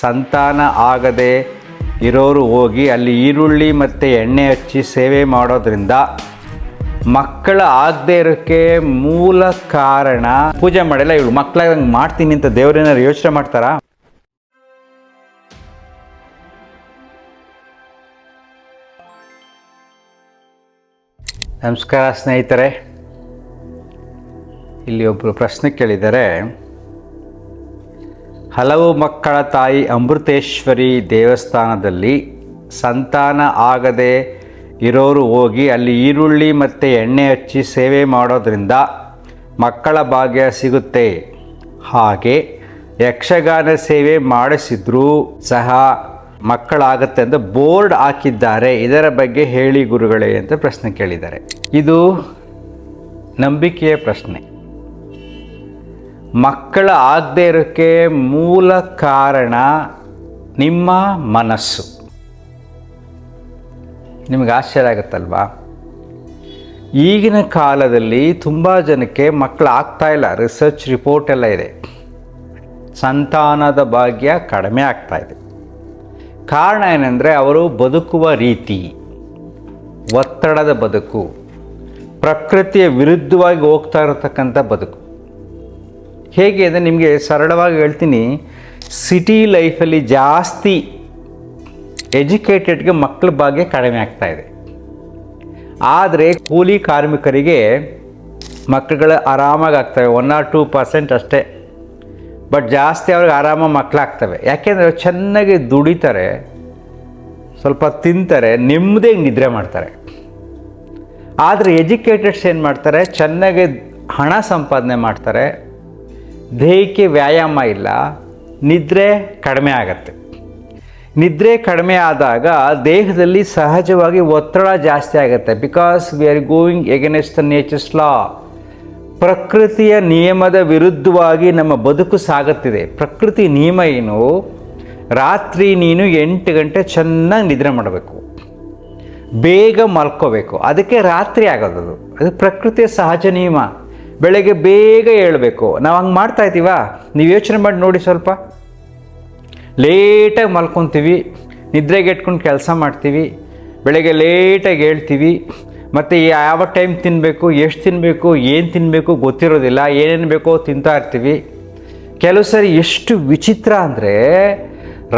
ಸಂತಾನ ಆಗದೆ ಇರೋರು ಹೋಗಿ ಅಲ್ಲಿ ಈರುಳ್ಳಿ ಮತ್ತು ಎಣ್ಣೆ ಹಚ್ಚಿ ಸೇವೆ ಮಾಡೋದ್ರಿಂದ ಮಕ್ಕಳ ಆಗದೆ ಇರೋಕ್ಕೆ ಮೂಲ ಕಾರಣ ಪೂಜೆ ಮಾಡಿಲ್ಲ ಇವಳು ಮಕ್ಕಳಾಗಂಗೆ ಮಾಡ್ತೀನಿ ಅಂತ ದೇವರೇನಾದ್ರು ಯೋಚನೆ ಮಾಡ್ತಾರಾ? ನಮಸ್ಕಾರ ಸ್ನೇಹಿತರೆ, ಇಲ್ಲಿ ಒಬ್ಬರು ಪ್ರಶ್ನೆ ಕೇಳಿದ್ದಾರೆ. ಹಲವು ಮಕ್ಕಳ ತಾಯಿ ಅಮೃತೇಶ್ವರಿ ದೇವಸ್ಥಾನದಲ್ಲಿ ಸಂತಾನ ಆಗದೆ ಇರೋರು ಹೋಗಿ ಅಲ್ಲಿ ಈರುಳ್ಳಿ ಮತ್ತು ಎಣ್ಣೆ ಹಚ್ಚಿ ಸೇವೆ ಮಾಡೋದ್ರಿಂದ ಮಕ್ಕಳ ಭಾಗ್ಯ ಸಿಗುತ್ತೆ. ಹಾಗೆ ಯಕ್ಷಗಾನ ಸೇವೆ ಮಾಡಿಸಿದ್ರೂ ಸಹ ಮಕ್ಕಳಾಗತ್ತೆ ಅಂತ ಬೋರ್ಡ್ ಹಾಕಿದ್ದಾರೆ. ಇದರ ಬಗ್ಗೆ ಹೇಳಿ ಗುರುಗಳೇ ಅಂತ ಪ್ರಶ್ನೆ ಕೇಳಿದ್ದಾರೆ. ಇದು ನಂಬಿಕೆಯ ಪ್ರಶ್ನೆ. ಮಕ್ಕಳ ಆಗದೆ ಇರೋಕ್ಕೆ ಮೂಲ ಕಾರಣ ನಿಮ್ಮ ಮನಸ್ಸು. ನಿಮಗೆ ಆಶ್ಚರ್ಯ ಆಗುತ್ತಲ್ವಾ? ಈಗಿನ ಕಾಲದಲ್ಲಿ ತುಂಬ ಜನಕ್ಕೆ ಮಕ್ಕಳು ಆಗ್ತಾ ಇಲ್ಲ. ರಿಸರ್ಚ್ ರಿಪೋರ್ಟ್ ಎಲ್ಲ ಇದೆ. ಸಂತಾನದ ಭಾಗ್ಯ ಕಡಿಮೆ ಆಗ್ತಾ ಇದೆ. ಕಾರಣ ಏನಂದರೆ ಅವರು ಬದುಕುವ ರೀತಿ, ಒತ್ತಡದ ಬದುಕು, ಪ್ರಕೃತಿಯ ವಿರುದ್ಧವಾಗಿ ಹೋಗ್ತಾ ಇರತಕ್ಕಂಥ ಬದುಕು. ಹೇಗೆ ಅಂದರೆ ನಿಮಗೆ ಸರಳವಾಗಿ ಹೇಳ್ತೀನಿ, ಸಿಟಿ ಲೈಫಲ್ಲಿ ಜಾಸ್ತಿ ಎಜುಕೇಟೆಡ್ಗೆ ಮಕ್ಕಳ ಭಾಗ್ಯ ಕಡಿಮೆ ಆಗ್ತಾ ಇದೆ. ಆದರೆ ಕೂಲಿ ಕಾರ್ಮಿಕರಿಗೆ ಮಕ್ಕಳುಗಳು ಆರಾಮಾಗಿ ಆಗ್ತವೆ, 1 or 2% ಅಷ್ಟೇ. ಬಟ್ ಜಾಸ್ತಿ ಅವ್ರಿಗೆ ಆರಾಮಾಗಿ ಮಕ್ಕಳಾಗ್ತವೆ. ಯಾಕೆಂದರೆ ಚೆನ್ನಾಗಿ ದುಡಿತಾರೆ, ಸ್ವಲ್ಪ ತಿಂತಾರೆ, ನೆಮ್ಮದಿಯಾಗಿ ನಿದ್ರೆ ಮಾಡ್ತಾರೆ. ಆದರೆ ಎಜುಕೇಟೆಡ್ಸ್ ಏನು ಮಾಡ್ತಾರೆ, ಚೆನ್ನಾಗಿ ಹಣ ಸಂಪಾದನೆ ಮಾಡ್ತಾರೆ, ದೇಹಕ್ಕೆ ವ್ಯಾಯಾಮ ಇಲ್ಲ, ನಿದ್ರೆ ಕಡಿಮೆ ಆಗತ್ತೆ. ನಿದ್ರೆ ಕಡಿಮೆ ಆದಾಗ ದೇಹದಲ್ಲಿ ಸಹಜವಾಗಿ ಒತ್ತಡ ಜಾಸ್ತಿ ಆಗುತ್ತೆ. Because we are going against the nature's law. ಪ್ರಕೃತಿಯ ನಿಯಮದ ವಿರುದ್ಧವಾಗಿ ನಮ್ಮ ಬದುಕು ಸಾಗುತ್ತಿದೆ. ಪ್ರಕೃತಿ ನಿಯಮ ಏನು? ರಾತ್ರಿ ನೀನು 8 ಗಂಟೆ ಚೆನ್ನಾಗಿ ನಿದ್ರೆ ಮಾಡಬೇಕು, ಬೇಗ ಮಲ್ಕೋಬೇಕು. ಅದಕ್ಕೆ ರಾತ್ರಿ ಆಗೋದು. ಅದು ಪ್ರಕೃತಿಯ ಸಹಜ ನಿಯಮ. ಬೆಳಗ್ಗೆ ಬೇಗ ಏಳಬೇಕು. ನಾವು ಹಂಗೆ ಮಾಡ್ತಾ ಇದ್ದೀವಾ? ನೀವು ಯೋಚನೆ ಮಾಡಿ ನೋಡಿ. ಸ್ವಲ್ಪ ಲೇಟಾಗಿ ಮಲ್ಕೊತೀವಿ, ನಿದ್ರೆಗೆ ಇಟ್ಕೊಂಡು ಕೆಲಸ ಮಾಡ್ತೀವಿ, ಬೆಳಗ್ಗೆ ಲೇಟಾಗಿ ಹೇಳ್ತೀವಿ. ಮತ್ತು ಯಾವ ಟೈಮ್ ತಿನ್ನಬೇಕು, ಎಷ್ಟು ತಿನ್ನಬೇಕು, ಏನು ತಿನ್ನಬೇಕು ಗೊತ್ತಿರೋದಿಲ್ಲ. ಏನೇನು ಬೇಕೋ ತಿಂತಾ ಇರ್ತೀವಿ. ಕೆಲವು ಸರಿ ಎಷ್ಟು ವಿಚಿತ್ರ ಅಂದರೆ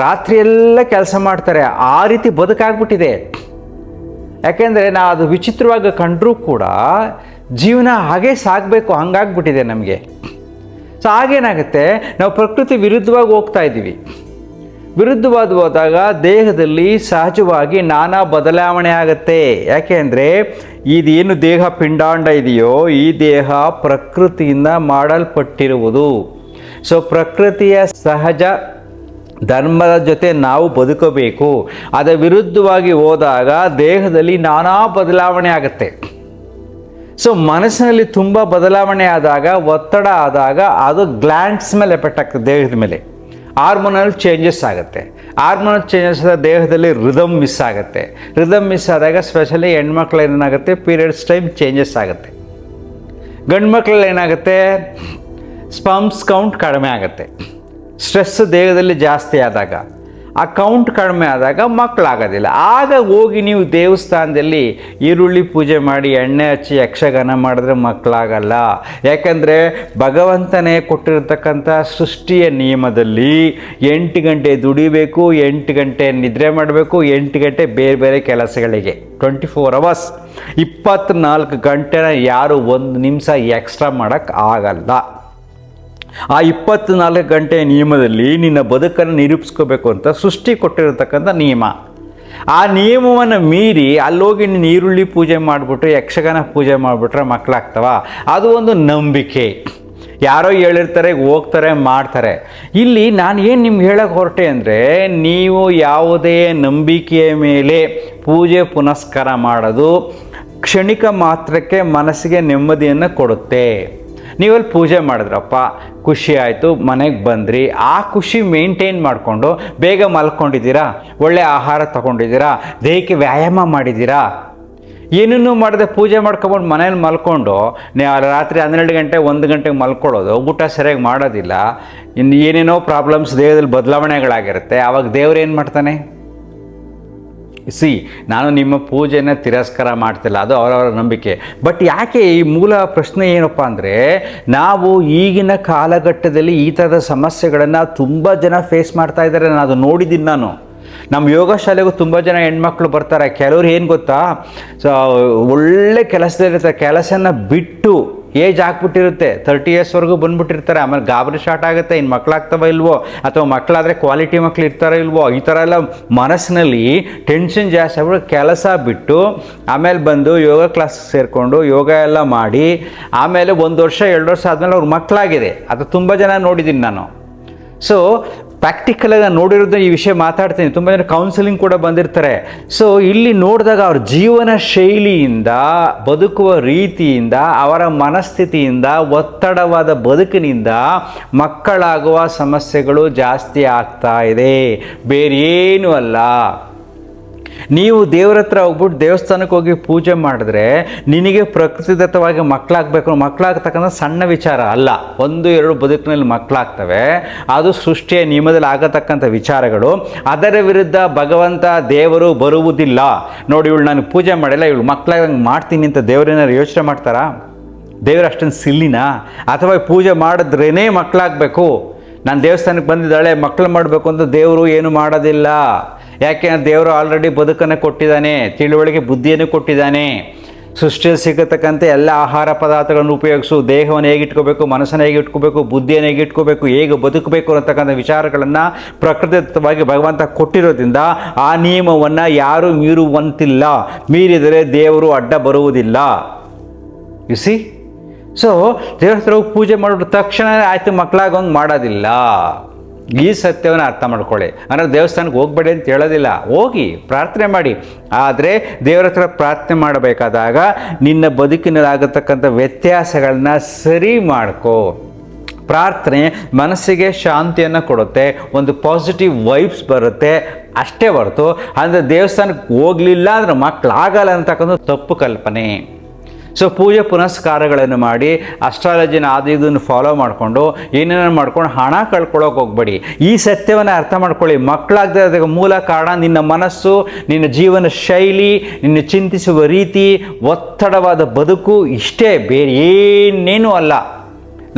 ರಾತ್ರಿಯೆಲ್ಲ ಕೆಲಸ ಮಾಡ್ತಾರೆ. ಆ ರೀತಿ ಬದುಕಾಗ್ಬಿಟ್ಟಿದೆ. ಯಾಕೆಂದರೆ ನಾವು ಅದು ವಿಚಿತ್ರವಾಗಿ ಕಂಡರೂ ಕೂಡ ಜೀವನ ಹಾಗೇ ಸಾಗಬೇಕು, ಹಂಗಾಗ್ಬಿಟ್ಟಿದೆ ನಮಗೆ. ಸೊ ಆಗೇನಾಗುತ್ತೆ, ನಾವು ಪ್ರಕೃತಿ ವಿರುದ್ಧವಾಗಿ ಹೋಗ್ತಾ ಇದ್ದೀವಿ. ವಿರುದ್ಧವಾದ ಹೋದಾಗ ದೇಹದಲ್ಲಿ ಸಹಜವಾಗಿ ನಾನಾ ಬದಲಾವಣೆ ಆಗುತ್ತೆ. ಯಾಕೆ ಅಂದರೆ ಇದೇನು ದೇಹ ಪಿಂಡಾಂಡ ಇದೆಯೋ, ಈ ದೇಹ ಪ್ರಕೃತಿಯಿಂದ ಮಾಡಲ್ಪಟ್ಟಿರುವುದು. ಸೊ ಪ್ರಕೃತಿಯ ಸಹಜ ಧರ್ಮದ ಜೊತೆ ನಾವು ಬದುಕಬೇಕು. ಅದರ ವಿರುದ್ಧವಾಗಿ ಹೋದಾಗ ದೇಹದಲ್ಲಿ ನಾನಾ ಬದಲಾವಣೆ ಆಗುತ್ತೆ. ಸೊ ಮನಸ್ಸಿನಲ್ಲಿ ತುಂಬ ಬದಲಾವಣೆ ಆದಾಗ, ಒತ್ತಡ ಆದಾಗ ಅದು ಗ್ಲ್ಯಾಂಡ್ಸ್ ಮೇಲೆ ಎಫೆಕ್ಟ್ ಆಗ್ತದೆ, ದೇಹದ ಮೇಲೆ. ಹಾರ್ಮೋನಲ್ ಚೇಂಜಸ್ ಆಗುತ್ತೆ. ಹಾರ್ಮೋನಲ್ ಚೇಂಜಸ್ ಆದ ದೇಹದಲ್ಲಿ ರಿದಮ್ ಮಿಸ್ ಆಗುತ್ತೆ. ರಿದಮ್ ಮಿಸ್ ಆದಾಗ ಸ್ಪೆಷಲಿ ಹೆಣ್ಮಕ್ಳು ಏನಾಗುತ್ತೆ, ಪೀರಿಯಡ್ಸ್ ಟೈಮ್ ಚೇಂಜಸ್ ಆಗುತ್ತೆ. ಗಂಡು ಮಕ್ಕಳಲ್ಲಿ ಏನಾಗುತ್ತೆ, ಸ್ಪಮ್ಸ್ ಕೌಂಟ್ ಕಡಿಮೆ ಆಗುತ್ತೆ. ಸ್ಟ್ರೆಸ್ ದೇಹದಲ್ಲಿ ಜಾಸ್ತಿ ಆದಾಗ, ಆ ಕೌಂಟ್ ಕಡಿಮೆ ಆದಾಗ ಮಕ್ಕಳಾಗೋದಿಲ್ಲ. ಆಗ ಹೋಗಿ ನೀವು ದೇವಸ್ಥಾನದಲ್ಲಿ ಈರುಳ್ಳಿ ಪೂಜೆ ಮಾಡಿ ಎಣ್ಣೆ ಹಚ್ಚಿ ಯಕ್ಷಗಾನ ಮಾಡಿದ್ರೆ ಮಕ್ಕಳಾಗಲ್ಲ. ಯಾಕಂದರೆ ಭಗವಂತನೇ ಕೊಟ್ಟಿರತಕ್ಕಂಥ ಸೃಷ್ಟಿಯ ನಿಯಮದಲ್ಲಿ 8 ಗಂಟೆ ದುಡಿಬೇಕು, 8 ಗಂಟೆ ನಿದ್ರೆ ಮಾಡಬೇಕು, 8 ಗಂಟೆ ಬೇರೆ ಬೇರೆ ಕೆಲಸಗಳಿಗೆ. 24 hours 24 ಗಂಟೆನ ಯಾರು 1 ನಿಮಿಷ ಎಕ್ಸ್ಟ್ರಾ ಮಾಡೋಕ್ಕೆ ಆಗಲ್ಲ. ಆ 24 ಗಂಟೆ ನಿಯಮದಲ್ಲಿ ನಿನ್ನ ಬದುಕನ್ನು ನಿರೂಪಿಸ್ಕೋಬೇಕು ಅಂತ ಸೃಷ್ಟಿ ಕೊಟ್ಟಿರತಕ್ಕಂಥ ನಿಯಮ. ಆ ನಿಯಮವನ್ನು ಮೀರಿ ಅಲ್ಲೋಗಿ ನೀನು ಈರುಳ್ಳಿ ಪೂಜೆ ಮಾಡಿಬಿಟ್ಟು ಯಕ್ಷಗಾನ ಪೂಜೆ ಮಾಡಿಬಿಟ್ರೆ ಮಕ್ಕಳಾಗ್ತವ? ಅದು ಒಂದು ನಂಬಿಕೆ. ಯಾರೋ ಹೇಳಿರ್ತಾರೆ, ಹೋಗ್ತಾರೆ, ಮಾಡ್ತಾರೆ. ಇಲ್ಲಿ ನಾನು ಏನು ನಿಮ್ಗೆ ಹೇಳೋಕ್ಕೆ ಹೊರಟೆ ಅಂದರೆ, ನೀವು ಯಾವುದೇ ನಂಬಿಕೆಯ ಮೇಲೆ ಪೂಜೆ ಪುನಸ್ಕಾರ ಮಾಡೋದು ಕ್ಷಣಿಕ ಮಾತ್ರಕ್ಕೆ ಮನಸ್ಸಿಗೆ ನೆಮ್ಮದಿಯನ್ನು ಕೊಡುತ್ತೆ. ನೀವಲ್ಲಿ ಪೂಜೆ ಮಾಡಿದ್ರಪ್ಪ, ಖುಷಿ ಆಯಿತು, ಮನೆಗೆ ಬಂದ್ರಿ, ಆ ಖುಷಿ ಮೇಂಟೈನ್ ಮಾಡಿಕೊಂಡು ಬೇಗ ಮಲ್ಕೊಂಡಿದ್ದೀರಾ, ಒಳ್ಳೆ ಆಹಾರ ತಗೊಂಡಿದ್ದೀರಾ, ದೇಹಕ್ಕೆ ವ್ಯಾಯಾಮ ಮಾಡಿದ್ದೀರಾ, ಏನನ್ನೂ ಮಾಡದೆ ಪೂಜೆ ಮಾಡ್ಕೊಬಂದು ಮನೇಲಿ ಮಲ್ಕೊಂಡು ರಾತ್ರಿ 12 ಗಂಟೆ 1 ಗಂಟೆಗೆ ಮಲ್ಕೊಳ್ಳೋದು, ಊಟ ಸರಿಯಾಗಿ ಮಾಡೋದಿಲ್ಲ, ಇನ್ನು ಏನೇನೋ ಪ್ರಾಬ್ಲಮ್ಸ್ ದೇಹದಲ್ಲಿ ಬದಲಾವಣೆಗಳಾಗಿರುತ್ತೆ. ಆವಾಗ ದೇವ್ರು ಏನು ಮಾಡ್ತಾನೆ? ನಾನು ನಿಮ್ಮ ಪೂಜೆನ ತಿರಸ್ಕಾರ ಮಾಡ್ತಿಲ್ಲ, ಅದು ಅವರವರ ನಂಬಿಕೆ. ಬಟ್ ಯಾಕೆ ಈ ಮೂಲ ಪ್ರಶ್ನೆ ಏನಪ್ಪ ಅಂದರೆ, ನಾವು ಈಗಿನ ಕಾಲಘಟ್ಟದಲ್ಲಿ ಈ ಥರದ ಸಮಸ್ಯೆಗಳನ್ನು ತುಂಬ ಜನ ಫೇಸ್ ಮಾಡ್ತಾ ಇದ್ದಾರೆ. ನಾನು ಅದು ನೋಡಿದ್ದೀನಿ. ನಮ್ಮ ಯೋಗ ಶಾಲೆಗೂ ತುಂಬ ಜನ ಹೆಣ್ಮಕ್ಳು ಬರ್ತಾರೆ. ಕೆಲವ್ರು ಏನು ಗೊತ್ತಾ, ಒಳ್ಳೆ ಕೆಲಸದಲ್ಲಿರ್ತಾರೆ, ಕೆಲಸನ ಬಿಟ್ಟು ಏಜ್ ಹಾಕ್ಬಿಟ್ಟಿರುತ್ತೆ, 30 ಇಯರ್ಸ್ವರೆಗೂ ಬಂದುಬಿಟ್ಟಿರ್ತಾರೆ. ಆಮೇಲೆ ಗಾಬರಿ ಸ್ಟಾರ್ಟ್ ಆಗುತ್ತೆ, ಇನ್ನು ಮಕ್ಕಳಾಗ್ತವ ಇಲ್ವೋ, ಅಥವಾ ಮಕ್ಕಳಾದರೆ ಕ್ವಾಲಿಟಿ ಮಕ್ಳು ಇರ್ತಾರೋ ಇಲ್ವೋ, ಈ ಥರ ಎಲ್ಲ ಮನಸ್ಸಿನಲ್ಲಿ ಟೆನ್ಷನ್ ಜಾಸ್ತಿ ಆಗ್ಬಿಟ್ಟು ಕೆಲಸ ಬಿಟ್ಟು ಆಮೇಲೆ ಬಂದು ಯೋಗ ಕ್ಲಾಸ್ ಸೇರಿಕೊಂಡು ಯೋಗ ಎಲ್ಲ ಮಾಡಿ ಆಮೇಲೆ 1 ವರ್ಷ 2 ವರ್ಷ ಆದಮೇಲೆ ಅವ್ರ ಮಕ್ಕಳಾಗಿದೆ. ಅದು ತುಂಬ ಜನ ನೋಡಿದ್ದೀನಿ ನಾನು. ಸೊ ಪ್ರಾಕ್ಟಿಕಲಾಗಿ ನೋಡಿರೋದು ಈ ವಿಷಯ ಮಾತಾಡ್ತೀನಿ. ತುಂಬ ಜನ ಕೌನ್ಸಿಲಿಂಗ್ ಕೂಡ ಬಂದಿರ್ತಾರೆ. ಸೊ ಇಲ್ಲಿ ನೋಡಿದಾಗ ಅವ್ರ ಜೀವನ ಶೈಲಿಯಿಂದ, ಬದುಕುವ ರೀತಿಯಿಂದ, ಅವರ ಮನಸ್ಥಿತಿಯಿಂದ, ಒತ್ತಡವಾದ ಬದುಕಿನಿಂದ ಮಕ್ಕಳಾಗುವ ಸಮಸ್ಯೆಗಳು ಜಾಸ್ತಿ ಆಗ್ತಾ ಇದೆ. ಬೇರೇನೂ ಅಲ್ಲ. ನೀವು ದೇವ್ರ ಹತ್ರ ಹೋಗ್ಬಿಟ್ಟು ದೇವಸ್ಥಾನಕ್ಕೆ ಹೋಗಿ ಪೂಜೆ ಮಾಡಿದ್ರೆ ನಿನಗೆ ಪ್ರಕೃತಿದತ್ತವಾಗಿ ಮಕ್ಕಳಾಗಬೇಕು, ಮಕ್ಕಳಾಗ್ತಕ್ಕಂಥ ಸಣ್ಣ ವಿಚಾರ ಅಲ್ಲ. 1-2 ಬದುಕಿನಲ್ಲಿ ಮಕ್ಕಳಾಗ್ತವೆ. ಅದು ಸೃಷ್ಟಿಯ ನಿಯಮದಲ್ಲಿ ಆಗತಕ್ಕಂಥ ವಿಚಾರಗಳು. ಅದರ ವಿರುದ್ಧ ಭಗವಂತ ದೇವರು ಬರುವುದಿಲ್ಲ. ನೋಡಿ, ಇವಳು ನಾನು ಪೂಜೆ ಮಾಡಿಲ್ಲ, ಇವಳು ಮಕ್ಕಳಾಗಂಗೆ ಮಾಡ್ತೀನಿ ಅಂತ ದೇವರೇನಾದ್ರು ಯೋಚನೆ ಮಾಡ್ತಾರಾ? ದೇವರು ಅಷ್ಟೊಂದು ಸಿಲ್ಲಿನಾ? ಅಥವಾ ಪೂಜೆ ಮಾಡಿದ್ರೇ ಮಕ್ಕಳಾಗಬೇಕು, ನಾನು ದೇವಸ್ಥಾನಕ್ಕೆ ಬಂದಿದ್ದಾಳೆ ಮಕ್ಕಳು ಮಾಡಬೇಕು ಅಂತ ದೇವರು ಏನು ಮಾಡೋದಿಲ್ಲ. ಯಾಕೆಂದರೆ ದೇವರು ಆಲ್ರೆಡಿ ಬದುಕನ್ನು ಕೊಟ್ಟಿದ್ದಾನೆ, ತಿಳುವಳಿಕೆ ಬುದ್ಧಿಯನ್ನು ಕೊಟ್ಟಿದ್ದಾನೆ. ಸೃಷ್ಟಿಯಲ್ಲಿ ಸಿಗತಕ್ಕಂಥ ಎಲ್ಲ ಆಹಾರ ಪದಾರ್ಥಗಳನ್ನು ಉಪಯೋಗಿಸು, ದೇಹವನ್ನು ಹೇಗೆ ಇಟ್ಕೋಬೇಕು, ಮನಸ್ಸನ್ನು ಹೇಗೆ ಇಟ್ಕೋಬೇಕು, ಬುದ್ಧಿಯನ್ನು ಹೇಗೆ ಇಟ್ಕೋಬೇಕು, ಹೇಗೆ ಬದುಕಬೇಕು ಅನ್ನತಕ್ಕಂಥ ವಿಚಾರಗಳನ್ನು ಪ್ರಕೃತಿದತ್ತವಾಗಿ ಭಗವಂತ ಕೊಟ್ಟಿರೋದ್ರಿಂದ ಆ ನಿಯಮವನ್ನು ಯಾರೂ ಮೀರುವಂತಿಲ್ಲ. ಮೀರಿದರೆ ದೇವರು ಅಡ್ಡ ಬರುವುದಿಲ್ಲ. U C. ಸೊ ದೇವ್ರ ಹತ್ರ ಹೋಗಿ ಪೂಜೆ ಮಾಡಿಬಿಟ್ಟು ತಕ್ಷಣ ಆಯಿತು ಮಕ್ಕಳಾಗೋಂಗೆ ಮಾಡೋದಿಲ್ಲ. ಈ ಸತ್ಯವನ್ನು ಅರ್ಥ ಮಾಡ್ಕೊಳ್ಳಿ. ಅಂದರೆ ದೇವಸ್ಥಾನಕ್ಕೆ ಹೋಗಬೇಡಿ ಅಂತ ಹೇಳೋದಿಲ್ಲ, ಹೋಗಿ ಪ್ರಾರ್ಥನೆ ಮಾಡಿ. ಆದರೆ ದೇವರ ಹತ್ರ ಪ್ರಾರ್ಥನೆ ಮಾಡಬೇಕಾದಾಗ ನಿನ್ನ ಬದುಕಿನಲ್ಲಾಗತಕ್ಕಂಥ ವ್ಯತ್ಯಾಸಗಳನ್ನ ಸರಿ ಮಾಡ್ಕೋ. ಪ್ರಾರ್ಥನೆ ಮನಸ್ಸಿಗೆ ಶಾಂತಿಯನ್ನು ಕೊಡುತ್ತೆ, ಒಂದು ಪಾಸಿಟಿವ್ ವೈಬ್ಸ್ ಬರುತ್ತೆ, ಅಷ್ಟೇ ಹೊರತು ಅಂದರೆ ದೇವಸ್ಥಾನಕ್ಕೆ ಹೋಗಲಿಲ್ಲ ಅಂದರೆ ಮಕ್ಕಳಾಗಲ್ಲ ಅಂತಕ್ಕಂಥ ತಪ್ಪು ಕಲ್ಪನೆ. ಸೊ ಪೂಜೆ ಪುನಸ್ಕಾರಗಳನ್ನು ಮಾಡಿ ಅಸ್ಟ್ರಾಲಜಿನ ಅದು ಇದನ್ನು ಫಾಲೋ ಮಾಡಿಕೊಂಡು ಏನೇನೋ ಮಾಡ್ಕೊಂಡು ಹಣ ಕಳ್ಕೊಳ್ಳೋಕೆ ಹೋಗಬೇಡಿ. ಈ ಸತ್ಯವನ್ನು ಅರ್ಥ ಮಾಡ್ಕೊಳ್ಳಿ. ಮಕ್ಕಳಾಗದೆ ಅದಕ್ಕೆ ಮೂಲ ಕಾರಣ ನಿನ್ನ ಮನಸ್ಸು, ನಿನ್ನ ಜೀವನ ಶೈಲಿ, ನಿನ್ನ ಚಿಂತಿಸುವ ರೀತಿ, ಒತ್ತಡವಾದ ಬದುಕು, ಇಷ್ಟೇ, ಬೇರೆ ಏನೇನೂ ಅಲ್ಲ.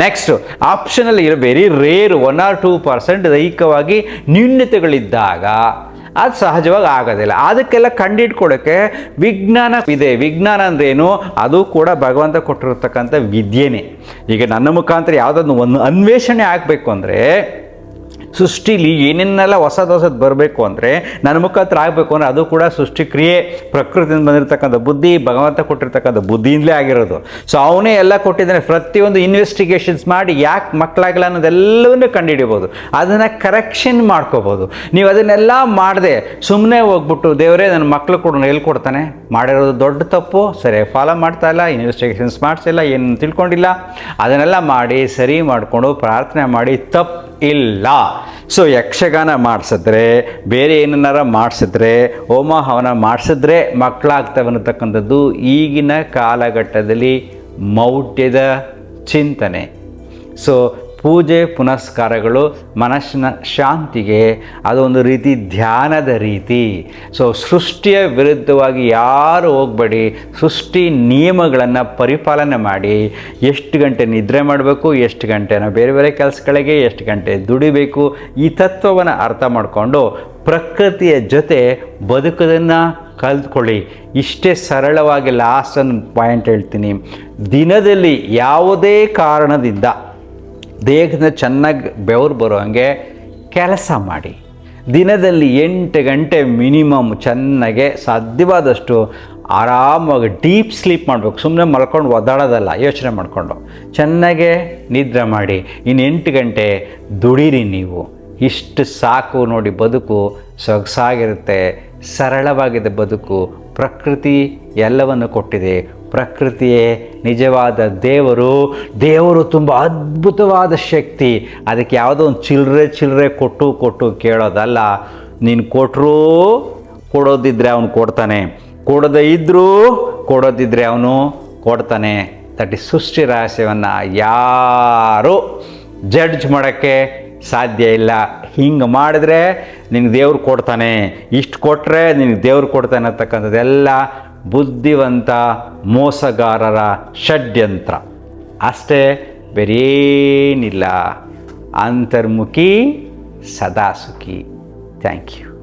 ನೆಕ್ಸ್ಟ್ ಆಪ್ಷನಲ್ಲಿ ವೆರಿ ರೇರ್ 1-2% ದೈಹಿಕವಾಗಿ ನ್ಯೂನ್ಯತೆಗಳಿದ್ದಾಗ ಅದು ಸಹಜವಾಗಿ ಆಗೋದಿಲ್ಲ. ಅದಕ್ಕೆಲ್ಲ ಕಂಡಿಡ್ಕೊಳ್ಳೋಕ್ಕೆ ವಿಜ್ಞಾನ ಇದೆ. ವಿಜ್ಞಾನ ಅಂದ್ರೇನು? ಅದು ಕೂಡ ಭಗವಂತ ಕೊಟ್ಟಿರತಕ್ಕಂಥ ವಿದ್ಯೆನೇ. ಈಗ ನನ್ನ ಮುಖಾಂತರ ಯಾವುದನ್ನು ಒಂದು ಅನ್ವೇಷಣೆ ಆಗಬೇಕು ಅಂದರೆ, ಸೃಷ್ಟಿಲಿ ಏನೇನೆಲ್ಲ ಹೊಸದು ಬರಬೇಕು ಅಂದರೆ ನನ್ನ ಮುಖಾಂತರ ಆಗಬೇಕು ಅಂದರೆ ಅದು ಕೂಡ ಸೃಷ್ಟಿ ಕ್ರಿಯೆ, ಪ್ರಕೃತಿಯಿಂದ ಬಂದಿರತಕ್ಕಂಥ ಬುದ್ಧಿ, ಭಗವಂತ ಕೊಟ್ಟಿರ್ತಕ್ಕಂಥ ಬುದ್ಧಿಯಿಂದಲೇ ಆಗಿರೋದು. ಸೊ ಅವನೇ ಎಲ್ಲ ಕೊಟ್ಟಿದ್ದಾನೆ. ಪ್ರತಿಯೊಂದು ಇನ್ವೆಸ್ಟಿಗೇಷನ್ಸ್ ಮಾಡಿ ಯಾಕೆ ಮಕ್ಕಳಾಗಲ್ಲ ಅನ್ನೋದೆಲ್ಲವನ್ನೂ ಕಂಡುಹಿಡಿಬೋದು, ಅದನ್ನು ಕರೆಕ್ಷನ್ ಮಾಡ್ಕೋಬೋದು. ನೀವು ಅದನ್ನೆಲ್ಲ ಮಾಡದೆ ಸುಮ್ಮನೆ ಹೋಗ್ಬಿಟ್ಟು ದೇವರೇ ನನ್ನ ಮಕ್ಕಳು ಕೂಡ ಹೇಳ್ಕೊಡ್ತಾನೆ, ಮಾಡಿರೋದು ದೊಡ್ಡ ತಪ್ಪು, ಸರಿ ಫಾಲೋ ಮಾಡ್ತಾ ಇಲ್ಲ, ಇನ್ವೆಸ್ಟಿಗೇಷನ್ಸ್ ಮಾಡಿಸಿಲ್ಲ, ಏನು ತಿಳ್ಕೊಂಡಿಲ್ಲ, ಅದನ್ನೆಲ್ಲ ಮಾಡಿ ಸರಿ ಮಾಡಿಕೊಂಡು ಪ್ರಾರ್ಥನೆ ಮಾಡಿ ತಪ್ಪು ಇಲ್ಲ. ಸೊ ಯಕ್ಷಗಾನ ಮಾಡಿಸಿದ್ರೆ, ಬೇರೆ ಏನನ್ನಾರ ಮಾಡಿಸಿದ್ರೆ, ಹೋಮ ಹವನ ಮಾಡಿಸಿದ್ರೆ ಮಕ್ಕಳಾಗ್ತವೆ ಅನ್ನತಕ್ಕಂಥದ್ದು ಈಗಿನ ಕಾಲಘಟ್ಟದಲ್ಲಿ ಮೌಢ್ಯದ ಚಿಂತನೆ. ಸೊ ಪೂಜೆ ಪುನಸ್ಕಾರಗಳು ಮನಸ್ಸಿನ ಶಾಂತಿಗೆ ಅದೊಂದು ರೀತಿ ಧ್ಯಾನದ ರೀತಿ. ಸೊ ಸೃಷ್ಟಿಯ ವಿರುದ್ಧವಾಗಿ ಯಾರು ಹೋಗಬೇಡಿ. ಸೃಷ್ಟಿ ನಿಯಮಗಳನ್ನು ಪರಿಪಾಲನೆ ಮಾಡಿ, ಎಷ್ಟು ಗಂಟೆ ನಿದ್ರೆ ಮಾಡಬೇಕು, ಎಷ್ಟು ಗಂಟೆನ ಬೇರೆ ಬೇರೆ ಕೆಲಸಗಳಿಗೆ, ಎಷ್ಟು ಗಂಟೆ ದುಡಿಬೇಕು, ಈ ತತ್ವವನ್ನು ಅರ್ಥ ಮಾಡಿಕೊಂಡು ಪ್ರಕೃತಿಯ ಜೊತೆ ಬದುಕೋದನ್ನು ಕಲಿತ್ಕೊಳ್ಳಿ. ಇಷ್ಟೇ ಸರಳವಾಗಿ ಲಾಸ್ಟ್ ಒಂದು ಪಾಯಿಂಟ್ ಹೇಳ್ತೀನಿ. ದಿನದಲ್ಲಿ ಯಾವುದೇ ಕಾರಣದಿಂದ ದೇಹದಿಂದ ಚೆನ್ನಾಗಿ ಬೆವರು ಬರೋ ಹಾಗೆ ಕೆಲಸ ಮಾಡಿ. ದಿನದಲ್ಲಿ 8 ಗಂಟೆ ಮಿನಿಮಮ್ ಚೆನ್ನಾಗೆ ಸಾಧ್ಯವಾದಷ್ಟು ಆರಾಮಾಗಿ ಡೀಪ್ ಸ್ಲೀಪ್ ಮಾಡಬೇಕು. ಸುಮ್ಮನೆ ಮಲ್ಕೊಂಡು ಒದ್ದಾಡೋದಲ್ಲ, ಯೋಚನೆ ಮಾಡಿಕೊಂಡು ಚೆನ್ನಾಗೆ ನಿದ್ರೆ ಮಾಡಿ. ಇನ್ನು 8 ಗಂಟೆ ದುಡೀರಿ ನೀವು. ಇಷ್ಟು ಸಾಕು ನೋಡಿ, ಬದುಕು ಸೊಗಸಾಗಿರುತ್ತೆ, ಸರಳವಾಗಿದೆ ಬದುಕು. ಪ್ರಕೃತಿ ಎಲ್ಲವನ್ನು ಕೊಟ್ಟಿದೆ. ಪ್ರಕೃತಿಯೇ ನಿಜವಾದ ದೇವರು. ದೇವರು ತುಂಬ ಅದ್ಭುತವಾದ ಶಕ್ತಿ. ಅದಕ್ಕೆ ಯಾವುದೋ ಒಂದು ಚಿಲ್ಲರೆ ಕೊಟ್ಟು ಕೇಳೋದಲ್ಲ. ನೀನು ಕೊಟ್ಟರೂ ಕೊಡೋದಿದ್ದರೆ ಅವನು ಕೊಡ್ತಾನೆ, ಕೊಡದೇ ಇದ್ದರೂ ಕೊಡೋದಿದ್ರೆ ಅವನು ಕೊಡ್ತಾನೆ. ದಟ್ ಈಸ್ ಸೃಷ್ಟಿ ರಹಸ್ಯವನ್ನು ಯಾರೂ ಜಡ್ಜ್ ಮಾಡೋಕ್ಕೆ ಸಾಧ್ಯ ಇಲ್ಲ. ಹಿಂಗೆ ಮಾಡಿದ್ರೆ ನಿನಗೆ ದೇವ್ರು ಕೊಡ್ತಾನೆ, ಇಷ್ಟು ಕೊಟ್ಟರೆ ನಿನಗೆ ದೇವ್ರು ಕೊಡ್ತಾನೆ ಅಂತಕ್ಕಂಥದ್ದೆಲ್ಲ ಬುದ್ಧಿವಂತ ಮೋಸಗಾರರ ಷಡ್ಯಂತ್ರ ಅಷ್ಟೇ, ಬೇರೇನಿಲ್ಲ. ಅಂತರ್ಮುಖಿ ಸದಾ ಸುಖಿ. Thank you.